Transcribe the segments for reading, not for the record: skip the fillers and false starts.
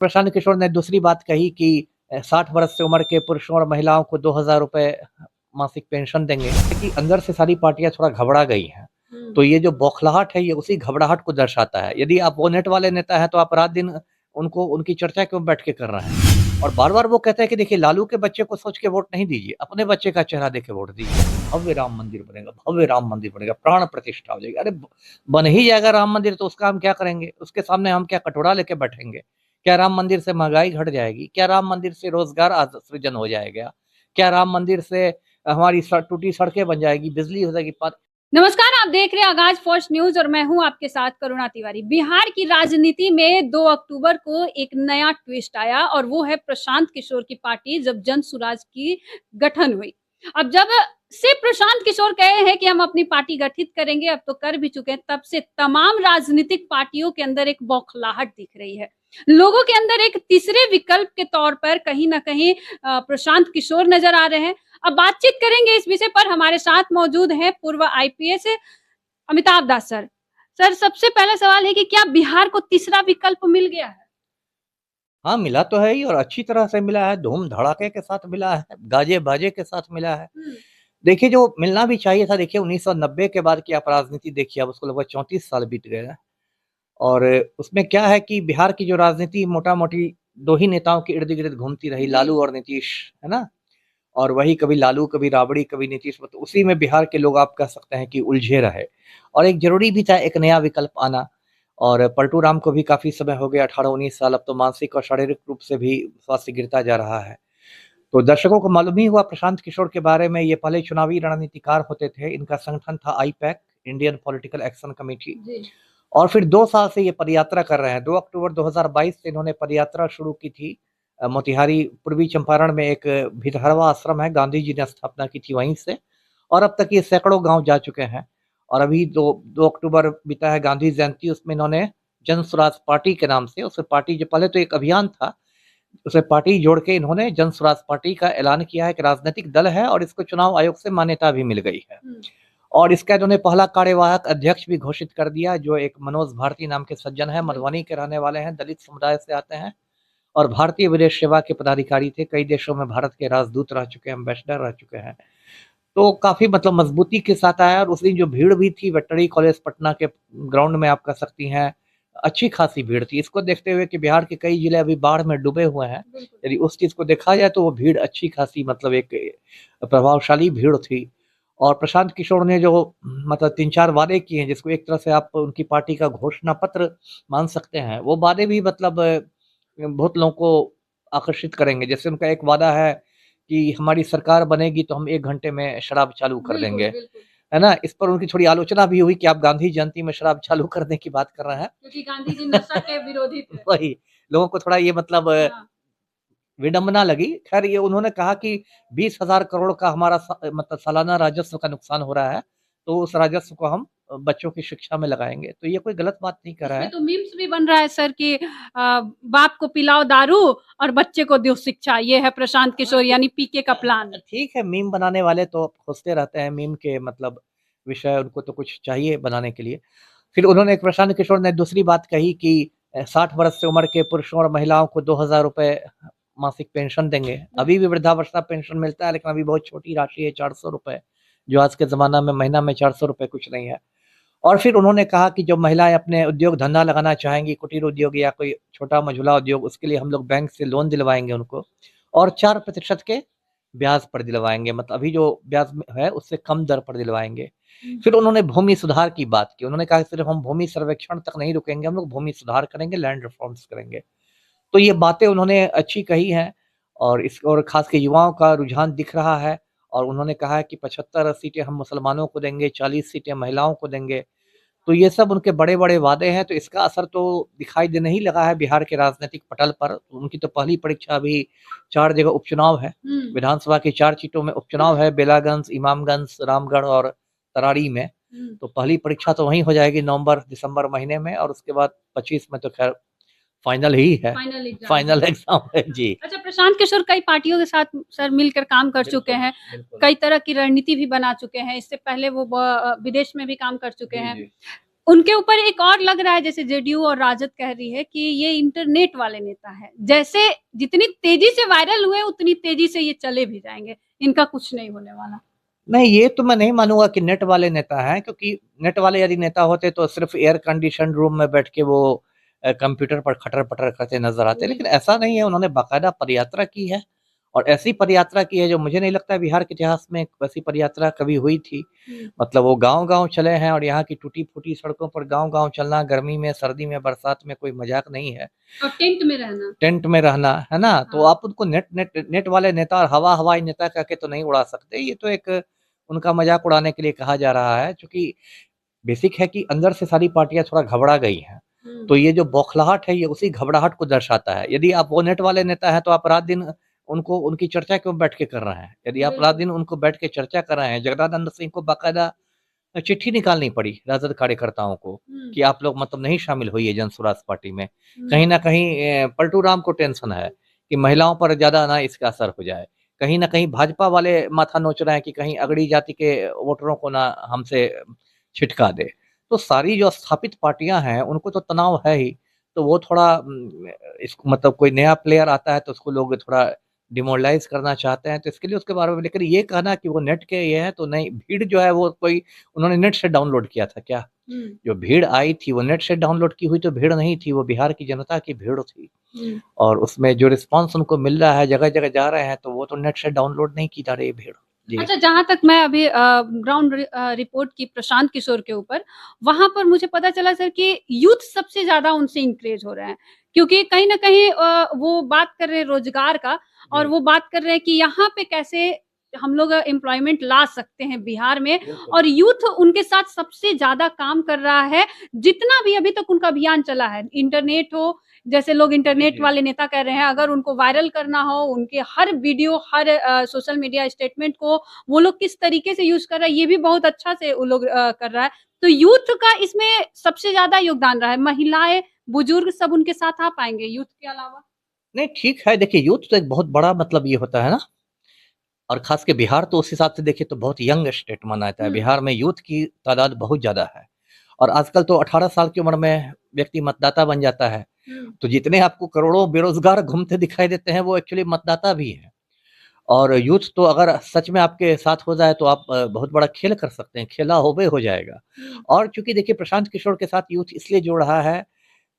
प्रशांत किशोर ने दूसरी बात कही कि 60 वर्ष से उम्र के पुरुषों और महिलाओं को 2000 रुपए मासिक पेंशन देंगे कि अंदर से सारी पार्टियां थोड़ा घबरा गई हैं। तो ये जो बौखलाहट है ये उसी घबराहट को दर्शाता है। यदि आप अपोनेंट वाले नेता हैं तो आप रात दिन उनको उनकी चर्चा क्यों बैठ के कर रहे हैं? और बार-बार वो कहते हैं कि देखिए लालू के बच्चे को सोच के वोट नहीं दीजिए, अपने बच्चे का चेहरा देख के वोट दीजिए। भव्य राम मंदिर बनेगा, भव्य राम मंदिर बनेगा, प्राण प्रतिष्ठा हो जाएगी। अरे बन ही जाएगा राम मंदिर तो उसका हम क्या करेंगे? उसके सामने हम क्या कटोरा लेके बैठेंगे? क्या राम मंदिर से महँगाई घट जाएगी? क्या राम मंदिर से रोज़गार सृजन हो जाएगा? क्या राम मंदिर से हमारी टूटी सड़कें बन जाएगी, बिजली हो जाएगी? नमस्कार, आप देख रहे हैं आगाज फर्स्ट न्यूज और मैं हूं आपके साथ करुणा तिवारी। बिहार की राजनीति में 2 अक्टूबर को एक नया ट्विस्ट आया और वो है प्रशांत किशोर की पार्टी जब जन सुराज की गठन हुई। अब जब से प्रशांत किशोर कहे हैं कि हम अपनी पार्टी गठित करेंगे, अब तो कर भी चुके हैं, तब से तमाम राजनीतिक पार्टियों के अंदर एक बौखलाहट दिख रही है। लोगों के अंदर एक तीसरे विकल्प के तौर पर कहीं ना कहीं प्रशांत किशोर नजर आ रहे हैं। अब बातचीत करेंगे इस विषय पर। हमारे साथ मौजूद हैं पूर्व आईपीएस अमिताभ दास सर। सर, सबसे पहला सवाल है कि क्या बिहार को तीसरा विकल्प मिल गया है? हाँ, मिला तो है ही और अच्छी तरह से मिला है, धूम-धड़ाके के साथ मिला है, गाजे-बाजे के साथ मिला है। देखिए जो मिलना भी चाहिए था, देखिए 1990 के बाद की आप राजनीति देखिए, अब उसको लगभग 34 साल बीत गए हैं और उसमें क्या है कि बिहार की जो राजनीति मोटा-मोटी 2 ही नेताओं के इर्द-गिर्द घूमती रही, लालू और नीतीश, है ना? और वही कभी लालू, कभी राबड़ी, कभी नीतीश, तो उसी में बिहार के लोग आप कह सकते हैं कि उलझे रहे और एक ज़रूरी भी था एक नया विकल्प आना और पलटू राम को भी काफ़ी समय हो गया 18-19 साल, अब तो मानसिक और शारीरिक रूप से भी स्वास्थ्य गिरता जा रहा है। तो दर्शकों को मालूम ही हुआ प्रशांत किशोर के बारे में, ये पहले चुनावी रणनीतिकार होते थे, इनका संगठन था IUPAC, Indian political action committee और फिर 2 साल से ये पदयात्रा कर रहे हैं। 2 अक्टूबर 2022 से इन्होंने पदयात्रा शुरू की थी। मोतिहारी पूर्वी चंपारण में एक भितहरवा आश्रम है, गांधी जी ने स्थापना की थी वहीं से और अब तक ये सैकड़ों गाँव जा चुके हैं और अभी 2 अक्टूबर बीता है गांधी जयंती, उसमें इन्होंने जन स्वराज पार्टी के नाम से, उससे पार्टी जो पहले तो एक अभियान था, उसे पार्टी जोड़ के इन्होंने जन स्वराज पार्टी का ऐलान किया है, एक राजनीतिक दल है और इसको चुनाव आयोग से मान्यता भी मिल गई है। और इसका इन्होंने पहला कार्यवाहक अध्यक्ष भी घोषित कर दिया, जो एक मनोज भारती नाम के सज्जन हैं, मधुबनी के रहने वाले हैं, दलित समुदाय से आते हैं और भारतीय विदेश सेवा के पदाधिकारी थे, कई देशों में भारत के राजदूत रह चुके हैं, एम्बेसडर रह चुके हैं। तो काफ़ी मतलब मजबूती के साथ आया और उस दिन जो भीड़ भी थी वेटरनरी कॉलेज पटना के ग्राउंड में आप कह सकती हैं, अच्छी खासी भीड़ थी। इसको देखते हुए कि बिहार के कई जिले अभी बाढ़ में डूबे हुए हैं, यदि उस चीज़ को देखा जाए तो वो भीड़ अच्छी खासी मतलब एक प्रभावशाली भीड़ थी। और प्रशांत किशोर ने जो मतलब 3-4 वादे किए हैं, जिसको एक तरह से आप उनकी पार्टी का घोषणा पत्र मान सकते हैं, वो वादे भी मतलब बहुत लोगों को आकर्षित करेंगे। जैसे उनका एक वादा है कि हमारी सरकार बनेगी तो हम 1 घंटे में शराब चालू कर देंगे, है ना? इस पर उनकी थोड़ी आलोचना भी हुई कि आप गांधी जयंती में शराब चालू करने की बात कर रहे हैं। क्योंकि गांधी जी नशा के विरोधी थे। वही, लोगों को थोड़ा ये मतलब विडंबना लगी। ख़ैर ये उन्होंने कहा कि 20,000 करोड़ का हमारा मतलब सालाना राजस्व का नुकसान हो रहा है, तो उस राजस्व को हम बच्चों की शिक्षा में लगाएँगे। तो ये कोई गलत बात नहीं कर रहा है। इसमें तो मीम्स भी बन रहा है सर कि बाप को पिलाओ दारू और बच्चे को दो शिक्षा। ये है प्रशांत किशोर यानी पीके का प्लान। ठीक है, मीम बनाने वाले तो खोजते रहते हैं, मीम के मतलब विषय उनको तो कुछ चाहिए बनाने के लिए। फिर उन्होंने प्रशांत किशोर ने दूसरी बात कही कि 60 वर्ष से उम्र के पुरुषों और महिलाओं को 2000 रुपए मासिक पेंशन देंगे। अभी भी वृद्धावस्था पेंशन मिलता है, लेकिन अभी बहुत छोटी राशि है 400 रुपए, जो आज के ज़माना में महीना में 400 रुपए कुछ नहीं है। और फिर उन्होंने कहा कि जो महिलाएँ अपने उद्योग धंधा लगाना चाहेंगी, कुटीर उद्योग या कोई छोटा मझोला उद्योग, उसके लिए हम लोग बैंक से लोन दिलवाएँगे उनको और 4% के ब्याज पर दिलवाएँगे, मतलब अभी जो ब्याज है उससे कम दर पर दिलवाएँगे। फिर उन्होंने भूमि सुधार की बात की। उन्होंने कहा सिर्फ़ हम भूमि सर्वेक्षण तक नहीं रुकेंगे, हम लोग भूमि सुधार करेंगे, लैंड रिफ़ॉर्म्स करेंगे। तो ये बातें उन्होंने अच्छी कही हैं और ख़ास के युवाओं का रुझान दिख रहा है और उन्होंने कहा है कि 75 सीटें हम मुसलमानों को देंगे, 40 सीटें महिलाओं को देंगे। तो ये सब उनके बड़े-बड़े वादे हैं, तो इसका असर तो दिखाई देने ही लगा है बिहार के राजनीतिक पटल पर। उनकी तो पहली परीक्षा अभी 4 जगह उपचुनाव है। विधानसभा की 4 सीटों में उपचुनाव है, बेलागंज, इमामगंज, रामगढ़ और तरारी में। तो पहली परीक्षा तो वहीं हो जाएगी नवंबर-दिसंबर महीने में और उसके बाद 25 में तो ख़ैर फाइनल ही है। फाइनल एग्ज़ाम है। जी। अच्छा, प्रशांत किशोर कई पार्टियों के साथ सर मिलकर काम कर चुके हैं, कई तरह की रणनीति भी बना चुके हैं। इससे पहले वो विदेश में भी काम कर चुके हैं। उनके ऊपर एक और लग रहा है, जैसे जेडीयू और राजद कह रही है कि ये इंटरनेट वाले नेता है, जैसे जितनी तेजी से वायरल हुए उतनी तेजी से ये चले भी जाएंगे, इनका कुछ नहीं होने वाला। नहीं, ये तो मैं नहीं मानूंगा कि नेट वाले नेता हैं, क्योंकि नेट वाले यदि नेता होते तो सिर्फ एयर कंडीशन रूम में बैठ के वो कंप्यूटर पर खटर पटर करते नजर आते, लेकिन ऐसा नहीं है। उन्होंने बाकायदा पदयात्रा की है, और ऐसी पदयात्रा की है जो मुझे नहीं लगता बिहार के इतिहास में वैसी पदयात्रा कभी हुई थी। मतलब वो गांव-गांव चले हैं, और यहाँ की टूटी-फूटी सड़कों पर गांव-गांव चलना, गर्मी में, सर्दी में, बरसात में कोई मजाक नहीं है। और टेंट में रहना। टेंट में रहना, है ना? तो हाँ। आप उनको नेट नेट नेट वाले नेता और हवाई नेता कह के तो नहीं उड़ा सकते। ये तो एक उनका मजाक उड़ाने के लिए कहा जा रहा है, चूँकि बेसिक है कि अंदर से सारी पार्टियाँ थोड़ा घबरा गई हैं। तो ये जो बौखलाहट है, ये उसी घबराहट को दर्शाता है। यदि आप वो नेट वाले नेता हैं, तो आप रात-दिन उनको उनकी चर्चा क्यों बैठ के कर रहे हैं? यदि आप रात-दिन उनको बैठ के चर्चा कर रहे हैं, जगदानंद सिंह को बाकायदा चिट्ठी निकालनी पड़ी राजद कार्यकर्ताओं को कि आप लोग मतलब नहीं शामिल होइए जन स्वराज पार्टी में। कहीं न कहीं पलटू राम को टेंशन है कि महिलाओं पर ज़्यादा ना इसका असर हो जाए। कहीं न कहीं भाजपा वाले माथा नोच रहे हैं कि कहीं अगड़ी जाति के वोटरों को ना हमसे छिटका दे। तो सारी जो स्थापित पार्टियाँ हैं, उनको तो तनाव है ही। तो वो थोड़ा इसको मतलब कोई नया प्लेयर आता है तो उसको लोग थोड़ा डिमोरलाइज़ करना चाहते हैं, तो इसके लिए उसके बारे में, लेकिन ये कहना कि वो नेट के ये हैं तो नहीं, भीड़ जो है वो कोई उन्होंने नेट से डाउनलोड किया था क्या? जो भीड़ आई थी वो नेट से डाउनलोड की हुई तो भीड़ नहीं थी, वो बिहार की जनता की भीड़ थी। और उसमें जो रिस्पॉन्स उनको मिल रहा है, जगह-जगह जा रहे हैं, तो वो तो नेट से डाउनलोड नहीं की जा रही भीड़। जी। अच्छा, जहाँ तक मैं अभी ग्राउंड रिपोर्ट की प्रशांत किशोर के ऊपर, वहाँ पर मुझे पता चला सर कि यूथ सबसे ज़्यादा उनसे इंक्रेज हो रहे हैं। क्योंकि कहीं न कहीं वो बात कर रहे हैं रोज़गार का, और जी। वो बात कर रहे हैं कि यहाँ पे कैसे हम लोग एम्प्लॉयमेंट ला सकते हैं बिहार में, बिल्कुल। और यूथ उनके साथ सबसे ज़्यादा काम कर रहा है। जितना भी अभी तक उनका अभियान चला है, इंटरनेट हो, जैसे लोग जी, इंटरनेट जी। वाले नेता कह रहे हैं, अगर उनको वायरल करना हो, उनके हर वीडियो, हर सोशल मीडिया स्टेटमेंट को वो लोग किस तरीके से यूज़ कर रहा है, ये भी बहुत अच्छा से वो लोग कर रहा है। तो यूथ का इसमें सबसे ज़्यादा योगदान रहा है। महिलाएँ, बुजुर्ग सब उनके साथ आ पाएँगे यूथ के अलावा? नहीं, ठीक है, देखिए यूथ तो एक बहुत बड़ा मतलब ये होता है ना, और ख़ास के बिहार तो उस हिसाब से देखें तो बहुत यंग स्टेट माना जाता है। बिहार में यूथ की तादाद बहुत ज़्यादा है, और आजकल तो 18 साल की उम्र में व्यक्ति मतदाता बन जाता है। तो जितने आपको करोड़ों बेरोज़गार घूमते दिखाई देते हैं, वो एक्चुअली मतदाता भी हैं। और यूथ तो अगर सच में आपके साथ हो जाए तो आप बहुत बड़ा खेल कर सकते हैं, खेला होबे हो जाएगा। और चूँकि देखिए प्रशांत किशोर के साथ यूथ इसलिए जुड़ रहा है,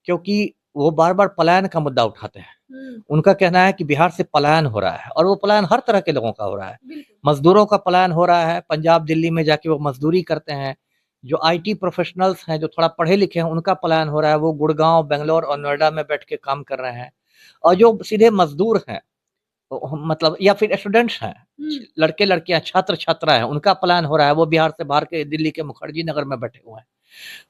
क्योंकि वो बार-बार पलायन का मुद्दा उठाते हैं। उनका कहना है कि बिहार से पलायन हो रहा है, और वो पलायन हर तरह के लोगों का हो रहा है। मज़दूरों का पलायन हो रहा है, पंजाब, दिल्ली में जाके वो मज़दूरी करते हैं। जो आईटी प्रोफ़ेशनल्स हैं, जो थोड़ा पढ़े-लिखे हैं, उनका पलायन हो रहा है, वो गुड़गाँव, बैंगलोर और नोएडा में बैठ के काम कर रहे हैं। और जो सीधे मज़दूर हैं, तो हम मतलब या फिर स्टूडेंट्स हैं, लड़के-लड़कियाँ, छात्र-छात्रा हैं, उनका पलायन हो रहा है, वो बिहार से बाहर के दिल्ली के मुखर्जी नगर में बैठे हुए हैं।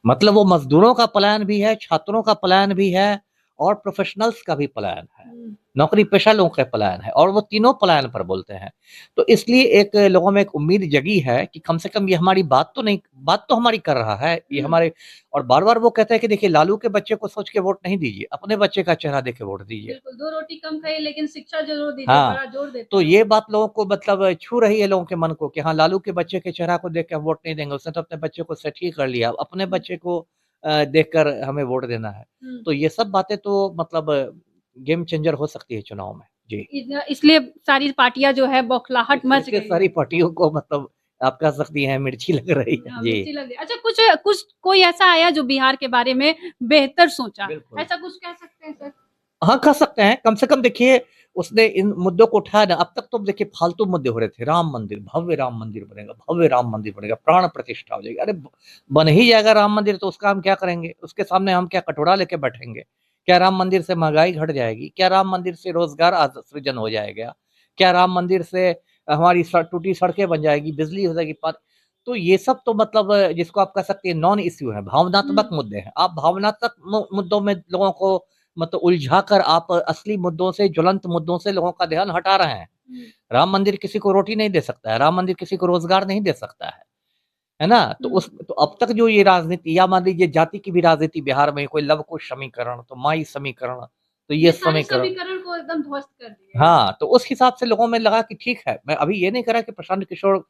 मतलब वो मज़दूरों का पलायन भी है, छात्रों का पलायन भी है, और प्रोफ़ेशनल्स का भी पलायन है। नौकरी पेशा लोगों का पलायन है, और वो तीनों पलायन पर बोलते हैं। तो इसलिए एक लोगों में एक उम्मीद जगी है कि कम से कम ये हमारी बात तो हमारी कर रहा है, ये हमारे। और बार-बार वो कहते हैं कि देखिए लालू के बच्चे को सोच के वोट नहीं दीजिए, अपने बच्चे का चेहरा देख के वोट दीजिए। बिल्कुल, 2 रोटी कम खाइए लेकिन शिक्षा ज़रूर दीजिए, हाँ, बड़ा जोर देते तो हैं वो। ये बात लोगों को मतलब छू रही है लोगों के मन को कि हाँ, लालू के बच्चे के चेहरा को देख के हम वोट नहीं देंगे, उसने तो अपने बच्चे को सेट ही कर लिया, अब अपने बच्चे को देखकर हमें वोट देना है। तो ये सब बातें तो मतलब गेम चेंजर हो सकती है चुनाव में। जी। इसलिए सारी पार्टियाँ जो है बौखलाहट मच इसलिए गई है। सारी पार्टियों को मतलब आप कह सकती हैं मिर्ची लग रही है। हाँ, जी, मिर्ची लग गई। अच्छा, कुछ कुछ कोई ऐसा आया जो बिहार के बारे में बेहतर सोचा, बिल्कुल। ऐसा कुछ कह सकते हैं सर? हाँ, कह सकते हैं। कम से कम देखिए उसने इन मुद्दों को उठाया ना, अब तक तो देखिए फालतू मुद्दे हो रहे थे। राम मंदिर, भव्य राम मंदिर बनेगा, भव्य राम मंदिर बनेगा, प्राण प्रतिष्ठा हो जाएगी। अरे बन ही जाएगा राम मंदिर तो उसका हम क्या करेंगे? उसके सामने हम क्या कटोरा लेके बैठेंगे? क्या राम मंदिर से महँगाई घट जाएगी? क्या राम मंदिर से रोज़गार सृजन हो जाएगा? क्या राम मंदिर से हमारी टूटी सड़कें बन जाएगी, बिजली हो जाएगी, तो ये सब तो मतलब जिसको आप कह सकते हैं नॉन इश्यू है, भावनात्मक मुद्दे हैं। आप भावनात्मक मुद्दों में लोगों को मतलब उलझाकर आप असली मुद्दों से, ज्वलंत मुद्दों से लोगों का ध्यान हटा रहे हैं। राम मंदिर किसी को रोटी नहीं दे सकता है, राम मंदिर किसी को रोज़गार नहीं दे सकता है ना? तो अब तक जो ये राजनीति, या मान लीजिए जाति की भी राजनीति बिहार में, कोई लव कुश समीकरण, तो माई समीकरण, तो ये ये सारे समीकरण। समीकरण को एकदम ध्वस्त कर दिया है। हाँ, तो उस हिसाब से लोगों में लगा कि ठीक है, मैं अभी ये नहीं कह रहा कि प्रशांत किशोर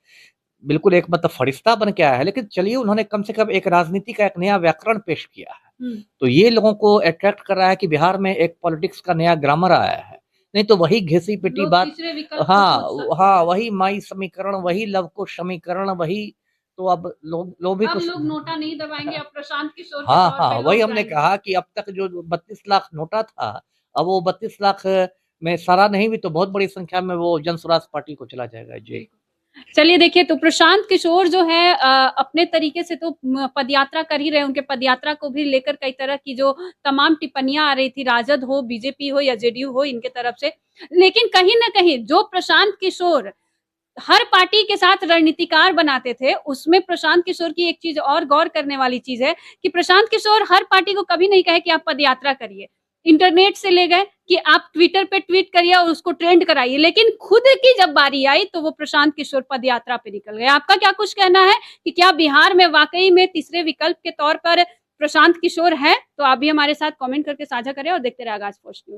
बिल्कुल एक मतलब फरिश्ता बन के आया है, लेकिन चलिए उन्होंने कम से कम एक राजनीति का एक नया व्याकरण पेश किया है। तो ये लोगों को अट्रैक्ट कर रहा है कि बिहार में एक पॉलिटिक्स का नया ग्रामर आया है। नहीं तो वही घिसी-पिटी लोग बात। तीसरे विकल्प को हाँ, सोच सकते हाँ, हैं। वही माई समीकरण, वही लव-कुश समीकरण, वही। तो अब लोग भी अब कुछ। लोग नोटा नहीं दबाएँगे, अब प्रशांत किशोर के हाँ, दौर हाँ, पे वही लोग हमने जाएँगे। कहा कि अब तक जो 32 लाख नोटा था, अब वो 32 लाख में सारा नहीं भी तो बहुत बड़ी संख्या में वो जनसुराज पार्टी को चला जाएगा। जी। चलिए देखिए, तो प्रशांत किशोर जो है अपने तरीके से तो पदयात्रा कर ही रहे हैं, उनके पदयात्रा को भी लेकर कई तरह की जो तमाम टिप्पणियाँ आ रही थी, राजद हो, बीजेपी हो या जेडीयू हो, इनके तरफ से। लेकिन कहीं न कहीं जो प्रशांत किशोर हर पार्टी के साथ रणनीतिकार बनाते थे, उसमें प्रशांत किशोर की एक चीज़ और गौर करने वाली चीज़ है कि प्रशांत किशोर हर पार्टी को कभी नहीं कहे कि आप पदयात्रा करिए। इंटरनेट से ले गए कि आप ट्विटर पे ट्वीट करिए और उसको ट्रेंड कराइए, लेकिन खुद की जब बारी आई तो वो प्रशांत किशोर पदयात्रा पे निकल गए। आपका क्या कुछ कहना है कि क्या बिहार में वाक़ई में तीसरे विकल्प के तौर पर प्रशांत किशोर हैं? तो आप भी हमारे साथ कमेंट करके साझा करें और देखते रहिए आगाज़ पोस्ट न्यूज़।